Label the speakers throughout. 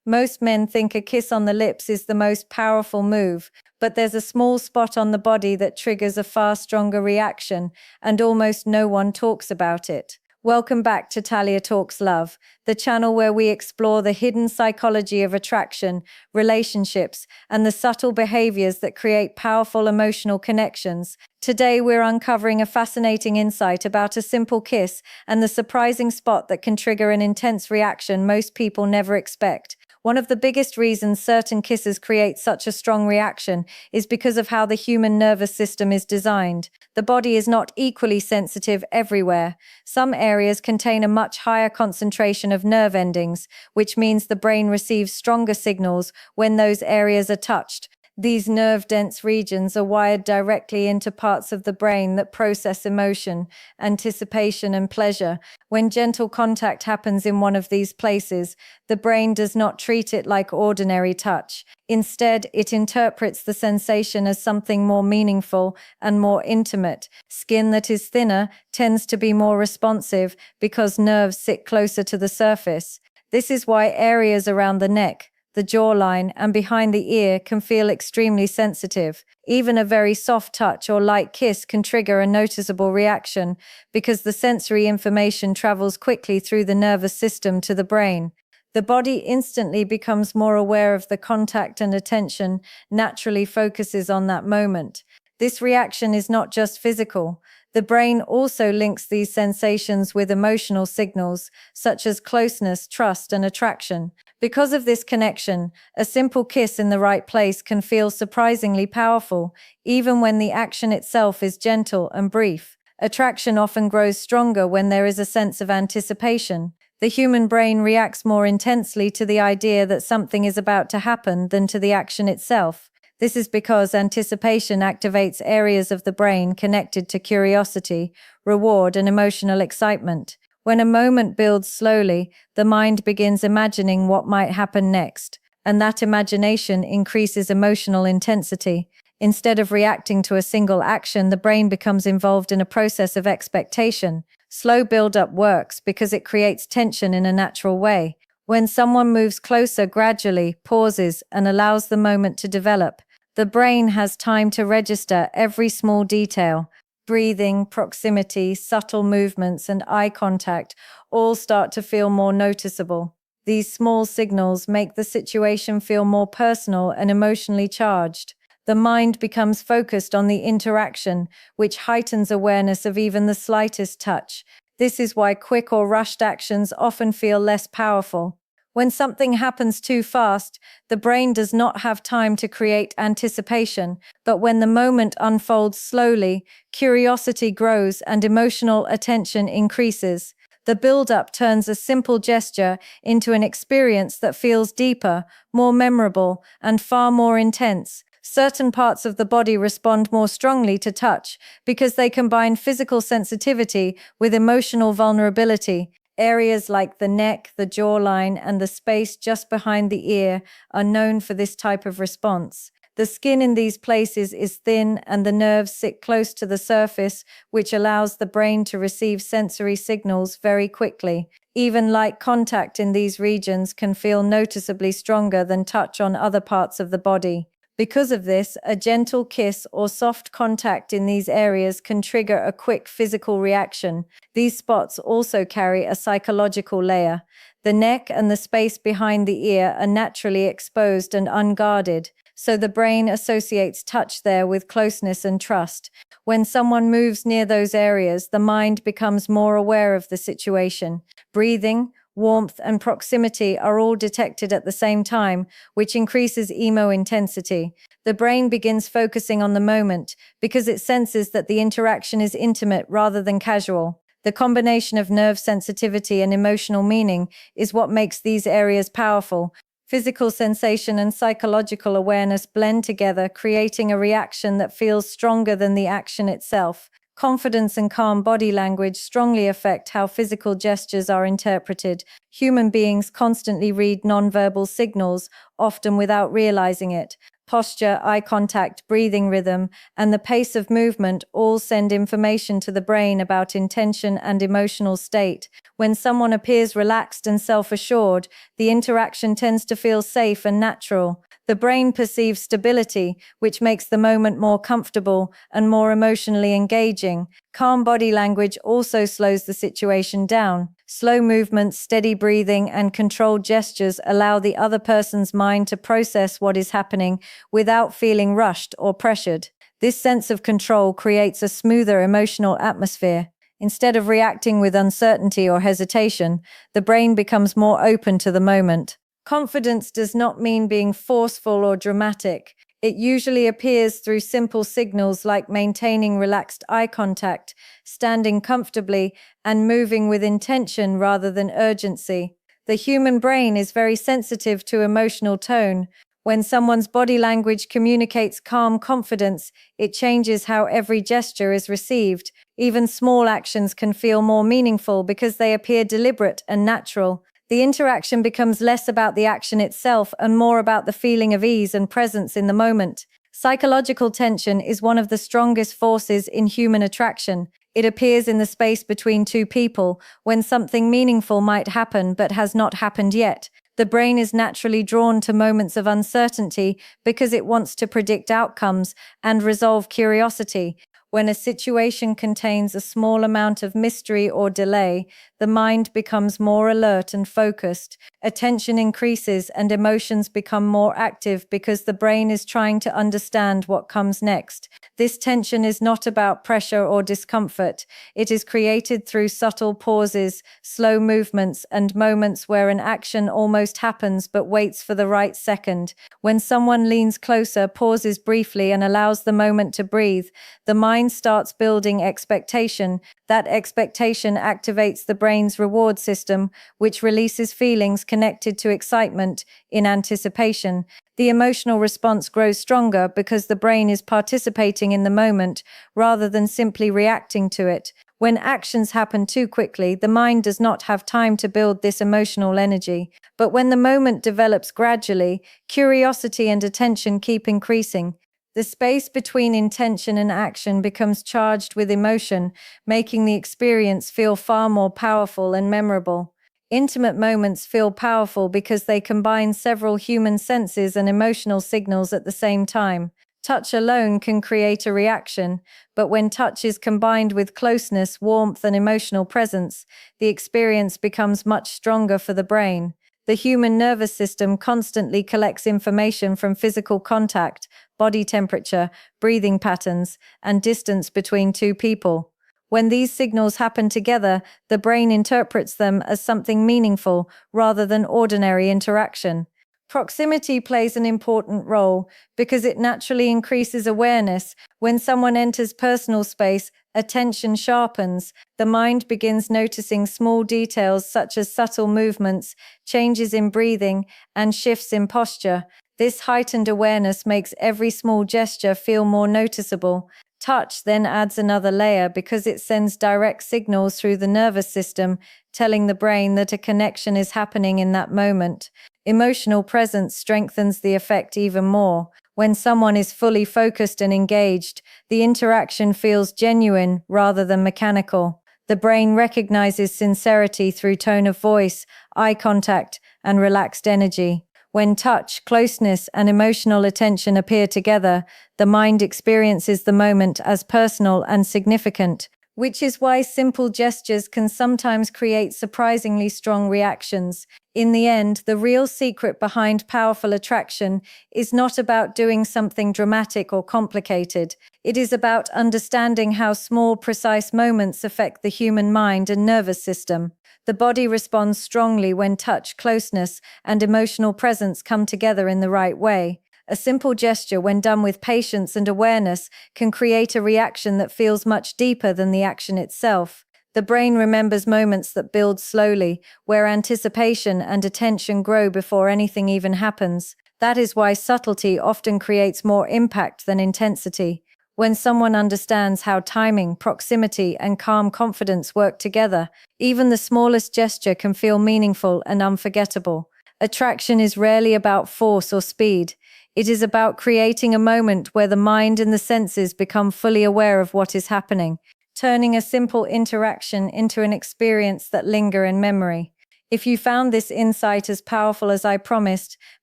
Speaker 1: Most men think a kiss on the lips is the most powerful move, but there's a small spot on the body that triggers a far stronger reaction, and almost no one talks about it. Welcome back to Talia Talks Love, the channel where we explore the hidden psychology of attraction, relationships, and the subtle behaviors that create powerful emotional connections. Today, we're uncovering a fascinating insight about a simple kiss and the surprising spot that can trigger an intense reaction most people never expect. One of the biggest reasons certain kisses create such a strong reaction is because of how the human nervous system is designed. The body is not equally sensitive everywhere. Some areas contain a much higher concentration of nerve endings, which means the brain receives stronger signals when those areas are touched. These nerve-dense regions are wired directly into parts of the brain that process emotion, anticipation, and pleasure. When gentle contact happens in one of these places, the brain does not treat it like ordinary touch. Instead, it interprets the sensation as something more meaningful and more intimate. Skin that is thinner tends to be more responsive because nerves sit closer to the surface. This is why areas around the neck, the jawline, and behind the ear can feel extremely sensitive. Even a very soft touch or light kiss can trigger a noticeable reaction because the sensory information travels quickly through the nervous system to the brain. The body instantly becomes more aware of the contact and attention naturally focuses on that moment. This reaction is not just physical. The brain also links these sensations with emotional signals, such as closeness, trust, and attraction. Because of this connection, a simple kiss in the right place can feel surprisingly powerful, even when the action itself is gentle and brief. Attraction often grows stronger when there is a sense of anticipation. The human brain reacts more intensely to the idea that something is about to happen than to the action itself. This is because anticipation activates areas of the brain connected to curiosity, reward, and emotional excitement. When a moment builds slowly, the mind begins imagining what might happen next, and that imagination increases emotional intensity. Instead of reacting to a single action, the brain becomes involved in a process of expectation. Slow build-up works because it creates tension in a natural way. When someone moves closer gradually, pauses, and allows the moment to develop, the brain has time to register every small detail. Breathing, proximity, subtle movements, and eye contact all start to feel more noticeable. These small signals make the situation feel more personal and emotionally charged. The mind becomes focused on the interaction, which heightens awareness of even the slightest touch. This is why quick or rushed actions often feel less powerful. When something happens too fast, the brain does not have time to create anticipation, but when the moment unfolds slowly, curiosity grows and emotional attention increases. The build-up turns a simple gesture into an experience that feels deeper, more memorable, and far more intense. Certain parts of the body respond more strongly to touch because they combine physical sensitivity with emotional vulnerability. Areas like the neck, the jawline, and the space just behind the ear are known for this type of response. The skin in these places is thin and the nerves sit close to the surface, which allows the brain to receive sensory signals very quickly. Even light contact in these regions can feel noticeably stronger than touch on other parts of the body. Because of this, a gentle kiss or soft contact in these areas can trigger a quick physical reaction. These spots also carry a psychological layer. The neck and the space behind the ear are naturally exposed and unguarded, so the brain associates touch there with closeness and trust. When someone moves near those areas, the mind becomes more aware of the situation. Breathing, warmth, and proximity are all detected at the same time, which increases emo intensity. The brain begins focusing on the moment because it senses that the interaction is intimate rather than casual. The combination of nerve sensitivity and emotional meaning is what makes these areas powerful. Physical sensation and psychological awareness blend together, creating a reaction that feels stronger than the action itself. Confidence and calm body language strongly affect how physical gestures are interpreted. Human beings constantly read nonverbal signals, often without realizing it. Posture, eye contact, breathing rhythm, and the pace of movement all send information to the brain about intention and emotional state. When someone appears relaxed and self-assured, the interaction tends to feel safe and natural. The brain perceives stability, which makes the moment more comfortable and more emotionally engaging. Calm body language also slows the situation down. Slow movements, steady breathing, and controlled gestures allow the other person's mind to process what is happening without feeling rushed or pressured. This sense of control creates a smoother emotional atmosphere. Instead of reacting with uncertainty or hesitation, the brain becomes more open to the moment. Confidence does not mean being forceful or dramatic. It usually appears through simple signals like maintaining relaxed eye contact, standing comfortably, and moving with intention rather than urgency. The human brain is very sensitive to emotional tone. When someone's body language communicates calm confidence, it changes how every gesture is received. Even small actions can feel more meaningful because they appear deliberate and natural. The interaction becomes less about the action itself and more about the feeling of ease and presence in the moment. Psychological tension is one of the strongest forces in human attraction. It appears in the space between two people when something meaningful might happen but has not happened yet. The brain is naturally drawn to moments of uncertainty because it wants to predict outcomes and resolve curiosity. When a situation contains a small amount of mystery or delay, the mind becomes more alert and focused. Attention increases and emotions become more active because the brain is trying to understand what comes next. This tension is not about pressure or discomfort. It is created through subtle pauses, slow movements, and moments where an action almost happens but waits for the right second. When someone leans closer, pauses briefly, and allows the moment to breathe, the mind starts building expectation. That expectation activates the brain's reward system, which releases feelings connected to excitement in anticipation. The emotional response grows stronger because the brain is participating in the moment rather than simply reacting to it. When actions happen too quickly, the mind does not have time to build this emotional energy. But when the moment develops gradually, curiosity and attention keep increasing. The space between intention and action becomes charged with emotion, making the experience feel far more powerful and memorable. Intimate moments feel powerful because they combine several human senses and emotional signals at the same time. Touch alone can create a reaction, but when touch is combined with closeness, warmth, and emotional presence, the experience becomes much stronger for the brain. The human nervous system constantly collects information from physical contact, body temperature, breathing patterns, and distance between two people. When these signals happen together, the brain interprets them as something meaningful rather than ordinary interaction. Proximity plays an important role because it naturally increases awareness. When someone enters personal space, attention sharpens. The mind begins noticing small details such as subtle movements, changes in breathing, and shifts in posture. This heightened awareness makes every small gesture feel more noticeable. Touch then adds another layer because it sends direct signals through the nervous system, telling the brain that a connection is happening in that moment. Emotional presence strengthens the effect even more. When someone is fully focused and engaged, the interaction feels genuine rather than mechanical. The brain recognizes sincerity through tone of voice, eye contact, and relaxed energy. When touch, closeness, and emotional attention appear together, the mind experiences the moment as personal and significant, which is why simple gestures can sometimes create surprisingly strong reactions. In the end, the real secret behind powerful attraction is not about doing something dramatic or complicated. It is about understanding how small, precise moments affect the human mind and nervous system. The body responds strongly when touch, closeness, and emotional presence come together in the right way. A simple gesture, when done with patience and awareness, can create a reaction that feels much deeper than the action itself. The brain remembers moments that build slowly, where anticipation and attention grow before anything even happens. That is why subtlety often creates more impact than intensity. When someone understands how timing, proximity, and calm confidence work together, even the smallest gesture can feel meaningful and unforgettable. Attraction is rarely about force or speed. It is about creating a moment where the mind and the senses become fully aware of what is happening, turning a simple interaction into an experience that linger in memory. If you found this insight as powerful as I promised,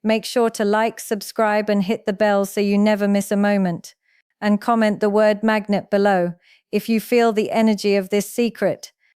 Speaker 1: make sure to like, subscribe, and hit the bell so you never miss a moment. And comment the word magnet below if you feel the energy of this secret.